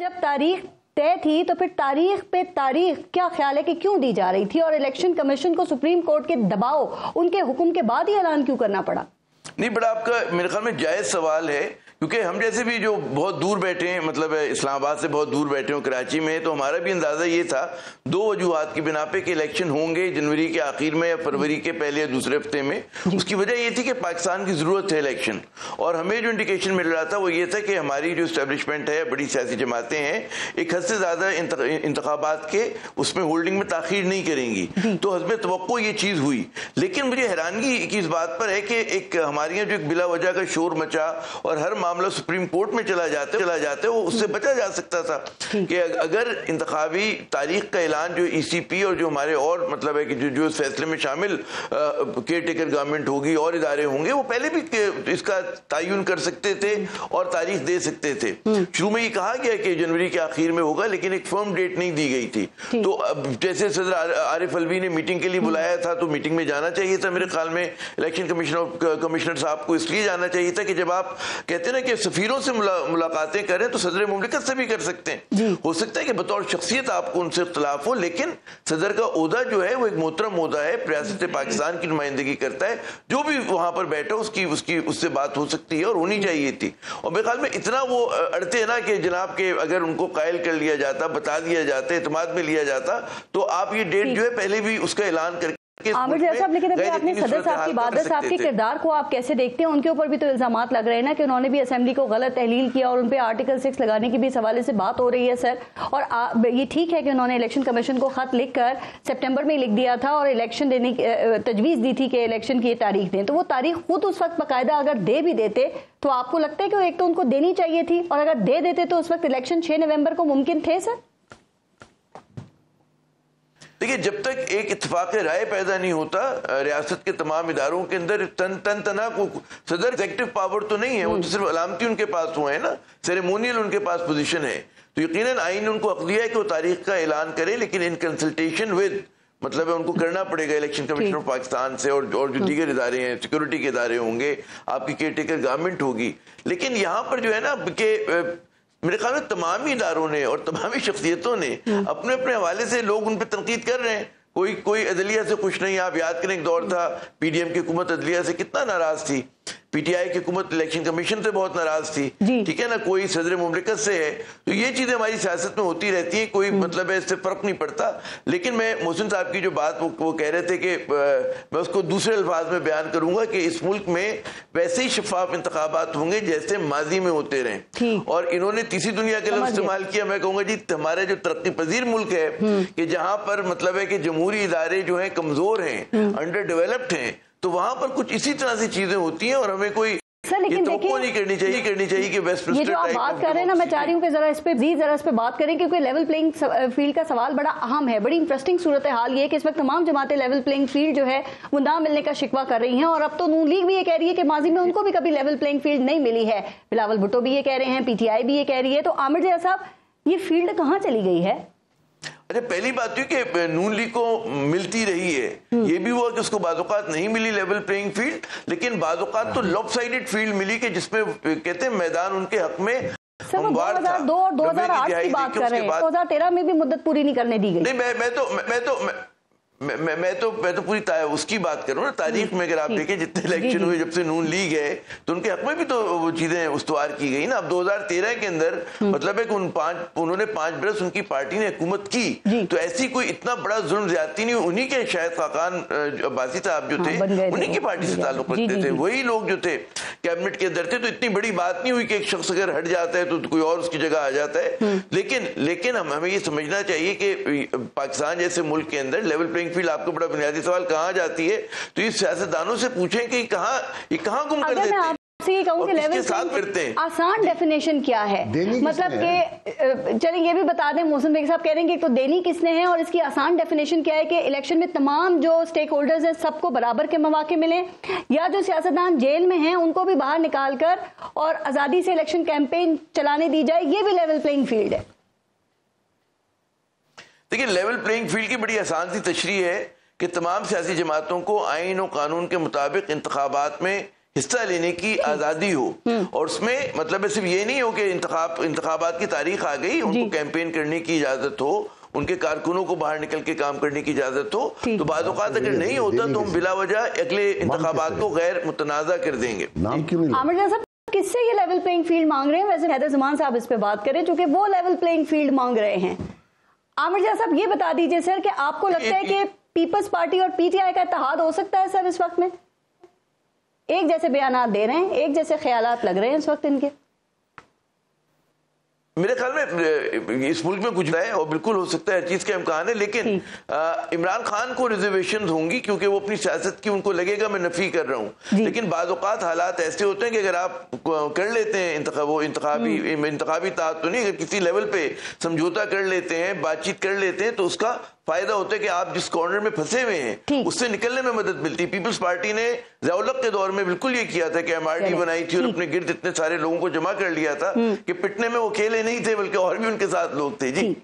जब तारीख तय थी तो फिर तारीख पे तारीख क्या ख्याल है कि क्यों दी जा रही थी और इलेक्शन कमीशन को सुप्रीम कोर्ट के दबाव, उनके हुक्म के बाद ही ऐलान क्यों करना पड़ा? नहीं, बड़ा आपका मेरे ख्याल में जायज सवाल है, क्योंकि हम जैसे भी जो बहुत दूर बैठे हैं, मतलब इस्लामाबाद से बहुत दूर बैठे हो, कराची में, तो हमारा भी अंदाजा ये था दो वजूहात की बिना पे कि इलेक्शन होंगे जनवरी के आखिर में या फरवरी के पहले या दूसरे हफ्ते में। उसकी वजह ये थी कि पाकिस्तान की जरूरत है इलेक्शन, और हमें जो इंडिकेशन मिल रहा था वो ये था कि हमारी जो इस्टेब्लिशमेंट है, बड़ी सियासी जमातें हैं, एक हद से ज्यादा इंतखाबात के उसमें होल्डिंग में ताखीर नहीं करेंगी, तो हस्बे तवक्को ये चीज हुई। लेकिन मुझे हैरानगी की इस बात पर है कि एक हमारे यहाँ जो एक बिला वजह का शोर मचा और हर मामला सुप्रीम कोर्ट में चला जाते वो उससे बचा जा सकता था कि अगर इंतखाबी तारीख का ऐलान जो ईसीपी और जो हमारे और मतलब है कि जो इस फैसले में शामिल केयर टेकर गवर्नमेंट होगी और इदारे होंगे, वो पहले भी इसका तयन कर सकते थे और तारीख दे सकते थे। शुरू में ये कहा गया कि जनवरी के आखिर में होगा, लेकिन एक फर्म डेट नहीं दी गई थी। तो अब जैसे सदर आरिफ अलवी ने मीटिंग के लिए बुलाया था, तो मीटिंग में जाना चाहिए था मेरे ख्याल में इलेक्शन कमिश्नर साहब को, इसलिए जाना चाहिए था कि जब आप कहते हैं ना कि सफीरों से मुलाकातें करें तो सदर मुमलिकत से भी कर सकते हैं। हो सकता है कि बतौर शख्सियत आपको उनसे इख्तलाफ हो, लेकिन सदर का ओहदा जो है वो एक मोहतरम ओहदा है, रियासत पाकिस्तान की नुमाइंदगी करता है, जो भी वहां पर बैठे उसकी उससे बात हो सकती है और होनी चाहिए थी। और मेरे ख्याल में इतना वो अड़ते हैं ना कि जनाब के अगर उनको कायल कर लिया जाता, बता दिया जाता, एतमाद में लिया जाता, तो आप ये डेट जो है पहले भी उसका ऐलान करके। आमिर साहब, लेकिन अभी आपने सदर साहब की बादल साहब के किरदार को आप कैसे देखते हैं? उनके ऊपर भी तो इल्जामात लग रहे हैं ना कि उन्होंने भी असेंबली को गलत तहलील किया और उन पे आर्टिकल 6 लगाने की भी इस हवाले से बात हो रही है सर। और ये ठीक है कि उन्होंने इलेक्शन कमीशन को खत लिखकर सितंबर में लिख दिया था और इलेक्शन देने की तजवीज़ दी थी कि इलेक्शन की तारीख दें, तो वो तारीख खुद उस वक्त बाकायदा अगर दे भी देते तो आपको लगता है कि एक तो उनको देनी चाहिए थी, और अगर दे देते तो उस वक्त इलेक्शन 6 नवंबर को मुमकिन थे सर? देखिए, जब तक एक इत्तेफाक राय पैदा नहीं होता रियासत के तमाम इदारों के अंदर, तना को सदर एग्जेक्टिव पावर तो नहीं है, वो तो सिर्फ अलामती उनके पास हुआ है ना, सेरेमोनियल उनके पास पोजीशन है, तो यकीनन आइन उनको हक दिया है कि वो तारीख का ऐलान करें, लेकिन इन कंसल्टेशन विद, मतलब है उनको करना पड़ेगा इलेक्शन कमीशन ऑफ पाकिस्तान से, और जो दीगर इदारे हैं, सिक्योरिटी के इदारे होंगे, आपकी केयर टेकर गवर्नमेंट होगी। लेकिन यहाँ पर जो है ना कि मेरे ख्याल में तमामी इदारों ने और तमामी शख्सियतों ने अपने अपने हवाले से लोग उन पर तनकीद कर रहे हैं। कोई अदलिया से खुश नहीं। आप याद करें एक दौर था पीडीएम की हुकूमत अदलिया से कितना नाराज थी, पीटीआई की हुकूमत इलेक्शन कमीशन से बहुत नाराज थी, ठीक है ना, कोई सदर मुमलिकत से है। तो ये चीजें हमारी सियासत में होती रहती हैं, कोई मतलब है इससे फर्क नहीं पड़ता। लेकिन मैं मोहसिन साहब की जो बात वो कह रहे थे कि मैं उसको दूसरे अल्फाज में बयान करूंगा कि इस मुल्क में वैसे ही शफाफ इंतखाबात होंगे जैसे माजी में होते रहे, और इन्होंने तीसरी दुनिया के लफ्ज़ इस्तेमाल किया। मैं कहूंगा जी हमारे जो तरक्की पजीर मुल्क है कि जहां पर मतलब है कि जमहूरी इदारे जो है कमजोर हैं, अंडर डेवलप्ड हैं, तो वहां पर कुछ इसी तरह से चीजें होती हैं, और हमें कोई सर लेकिन देखिए नहीं करनी चाहिए कि ये जो आप बात कर रहे हैं ना, मैं चाह रही हूँ कि जरा इस पे बात करें, क्योंकि लेवल प्लेइंग फील्ड का सवाल बड़ा अहम है। बड़ी इंटरेस्टिंग सूरत हाल ये है कि इस वक्त तमाम जमातें लेवल प्लेइंग फील्ड जो है वो ना मिलने का शिकवा कर रही हैं, और अब तो नून लीग भी ये कह रही है कि माजी में उनको भी कभी लेवल प्लेइंग फील्ड नहीं मिली है। बिलावल भुट्टो भी ये कह रहे हैं, पीटीआई भी ये कह रही है। तो आमिर जैसा साहब, ये फील्ड कहाँ चली गई है? अच्छा, पहली बात ये कि नून लीग को मिलती रही है, ये भी हुआ कि उसको बाज़-औक़ात नहीं मिली लेवल प्लेइंग फील्ड, लेकिन बाज़-औक़ात तो लॉपसाइडेड फील्ड मिली कि जिसमें कहते हैं मैदान उनके हक में हमवार था। 2002 और 2008 की बात कर रहे हैं, 2013 में भी मुद्दत पूरी नहीं करने दी गई। नहीं, मैं तो पूरी उसकी बात कर रहा हूँ ना, तारीख में अगर आप देखें जितने इलेक्शन हुए जब से नून लीग है, तो उनके हक में भी तो वो चीजें उस्तवार की गई ना। अब 2013 के अंदर मतलब है कि उन्होंने 5 बरस उनकी पार्टी ने हुकूमत की, तो ऐसी कोई इतना बड़ा जुल्म ज्यादती नहीं। उन्हीं के शायद खाकान अब्बासी साहब जो थे, उन्हीं की पार्टी से ताल्लुक रखते थे, वही लोग जो थे कैबिनेट के अंदर थे, तो इतनी बड़ी बात नहीं हुई कि एक शख्स अगर हट जाता है तो कोई और उसकी जगह आ जाता है। लेकिन हमें ये समझना चाहिए कि पाकिस्तान जैसे मुल्क के अंदर लेवल प्लेइंग फील्ड, आपको बड़ा बुनियादी सवाल कहाँ जाती है, तो ये सियासतदानों से पूछें कि कहाँ गुम कर देते हैं। ये कहूँ कि लेवल आसान डेफिनेशन क्या है, मतलब कि चलिए ये भी बता दें, मोहसिन बेग साहब कह रहे हैं कि तो देनी किसने है, और इसकी आसान डेफिनेशन क्या है कि इलेक्शन में तमाम जो स्टेक होल्डर्स हैं सबको बराबर के मौके मिले, या जो सियासतदान जेल में हैं उनको भी बाहर निकाल कर और आजादी से इलेक्शन कैंपेन चलाने दी जाए, ये भी लेवल प्लेइंग फील्ड है। देखिए, लेवल प्लेइंग फील्ड की बड़ी आसान सी तशरीह है कि तमाम सियासी जमातों को आइन और कानून के मुताबिक इंतखाबात में हिस्सा लेने की आजादी हो, और उसमें मतलब सिर्फ ये नहीं हो कि इंतखाबात की तारीख आ गई, उनको कैंपेन करने की इजाजत हो, उनके कारकुनों को बाहर निकल के काम करने की इजाजत हो, तो बाद औक़ात अगर नहीं होता तो हम बिला वजह अगले इंतखाबात को गैर मुतनाज़ा कर देंगे। आमिर साहब किससे ये लेवल प्लेइंग फील्ड मांग रहे हैं? वैसे हैदर ज़मान साहब इस पे बात करें, चूंकि वो लेवल प्लेइंग फील्ड मांग रहे हैं। आमिर साहब ये बता दीजिए सर कि आपको लगता है कि पीपल्स पार्टी और पीटीआई का इत्तेहाद हो सकता है सर इस वक्त में? एक जैसे बयानात दे रहे हैं, एक जैसे ख्यालात लग रहे हैं इस वक्त इनके। मेरे ख्याल में इस मुल्क में कुछ है और बिल्कुल हो सकता है, हर चीज का इम्कान है, लेकिन इमरान खान को रिजर्वेशन होंगी क्योंकि वो अपनी सियासत की उनको लगेगा मैं नफी कर रहा हूँ, लेकिन बाज़ औक़ात हालात ऐसे होते हैं कि अगर आप कर लेते हैं वो इंतखाबी ताकत तो नहीं, अगर किसी लेवल पे समझौता कर लेते हैं, बातचीत कर लेते हैं, तो उसका फायदा होता है कि आप जिस कॉर्नर में फंसे हुए हैं उससे निकलने में मदद मिलती है। पीपल्स पार्टी ने ज़िया-उल-हक के दौर में बिल्कुल ये किया था कि एमआरडी बनाई थी और अपने गिर्द इतने सारे लोगों को जमा कर लिया था कि पिटने में वो अकेले नहीं थे बल्कि और भी उनके साथ लोग थे। जी